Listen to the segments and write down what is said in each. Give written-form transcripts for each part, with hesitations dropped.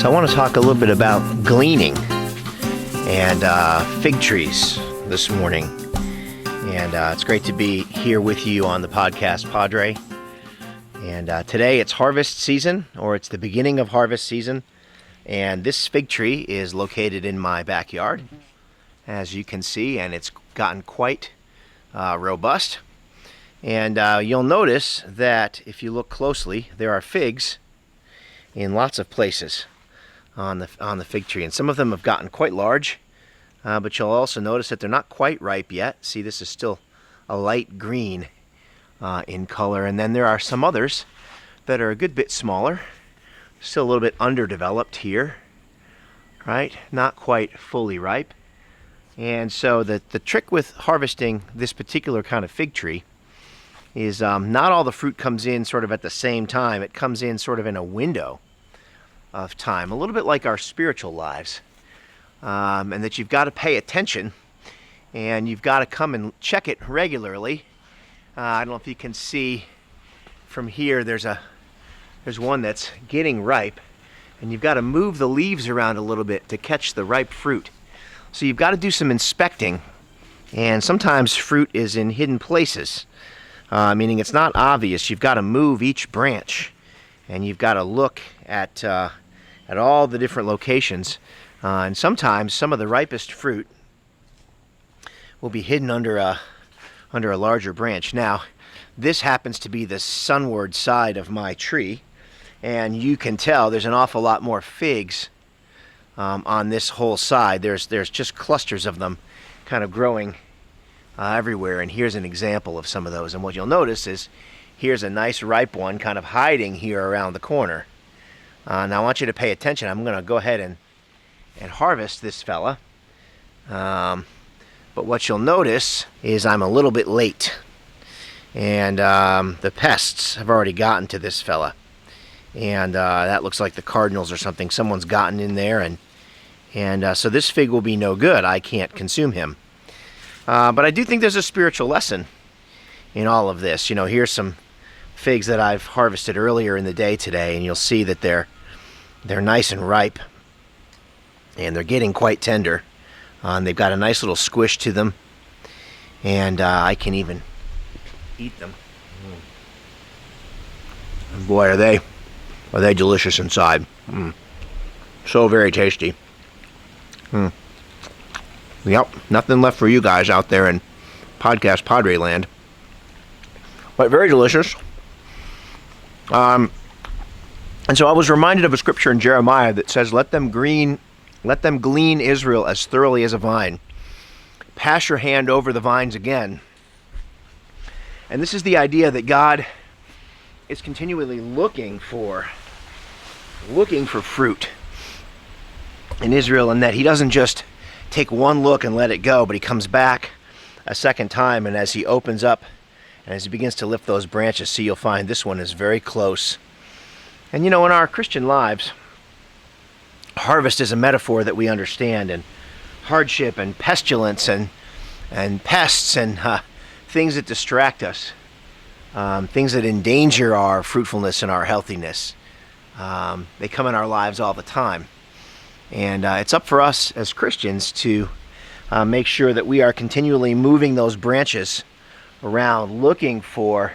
So I want to talk a little bit about gleaning and fig trees this morning. And it's great to be here with you on the podcast, Padre. And today it's harvest season, or it's the beginning of harvest season. And this fig tree is located in my backyard, as you can see, and it's gotten quite robust. And you'll notice that if you look closely, there are figs in lots of places on the fig tree, and some of them have gotten quite large, but you'll also notice that they're not quite ripe yet. See, this is still a light green in color, and then there are some others that are a good bit smaller, still a little bit underdeveloped here, right? Not quite fully ripe. And so the trick with harvesting this particular kind of fig tree is not all the fruit comes in sort of at the same time. It comes in sort of in a window of time, a little bit like our spiritual lives, and that you've got to pay attention, and you've got to come and check it regularly. I don't know if you can see from here, there's one that's getting ripe, and you've got to move the leaves around a little bit to catch the ripe fruit. So you've got to do some inspecting, and sometimes fruit is in hidden places, meaning it's not obvious. You've got to move each branch, and you've got to look at all the different locations, and sometimes some of the ripest fruit will be hidden under a larger branch. Now, this happens to be the sunward side of my tree, and you can tell there's an awful lot more figs on this whole side. There's just clusters of them kind of growing everywhere, and here's an example of some of those. And what you'll notice is here's a nice ripe one kind of hiding here around the corner. Now I want you to pay attention. I'm going to go ahead and harvest this fella. But what you'll notice is I'm a little bit late. And the pests have already gotten to this fella. And that looks like the cardinals or something. Someone's gotten in there. And so this fig will be no good. I can't consume him. But I do think there's a spiritual lesson in all of this. You know, here's some figs that I've harvested earlier in the day today, and you'll see that they're nice and ripe, and they're getting quite tender. They've got a nice little squish to them, and I can even eat them. And boy, are they delicious inside. So very tasty. Yep, nothing left for you guys out there in podcast Padre land, but very delicious. And so I was reminded of a scripture in Jeremiah that says, let them glean Israel as thoroughly as a vine. Pass your hand over the vines again. And this is the idea that God is continually looking for fruit in Israel, and that he doesn't just take one look and let it go, but he comes back a second time, and as he opens up and as he begins to lift those branches, see, you'll find this one is very close. And you know, in our Christian lives, harvest is a metaphor that we understand, and hardship and pestilence and pests and things that distract us, things that endanger our fruitfulness and our healthiness, they come in our lives all the time. And it's up for us as Christians to make sure that we are continually moving those branches around, looking for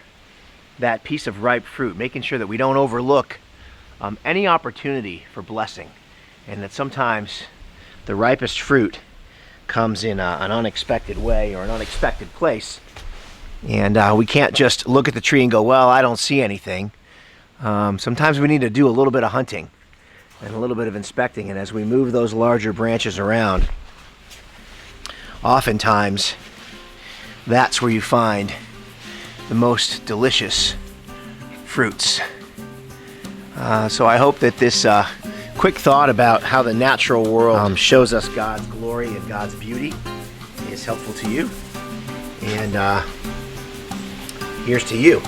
that piece of ripe fruit, making sure that we don't overlook any opportunity for blessing, and that sometimes the ripest fruit comes in an unexpected way or an unexpected place, and we can't just look at the tree and go, well, I don't see anything. Sometimes we need to do a little bit of hunting and a little bit of inspecting, and as we move those larger branches around, oftentimes that's where you find the most delicious fruits. So I hope that this quick thought about how the natural world shows us God's glory and God's beauty is helpful to you. And here's to you.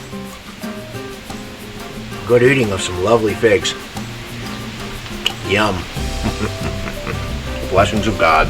Good eating of some lovely figs. Yum. Blessings of God.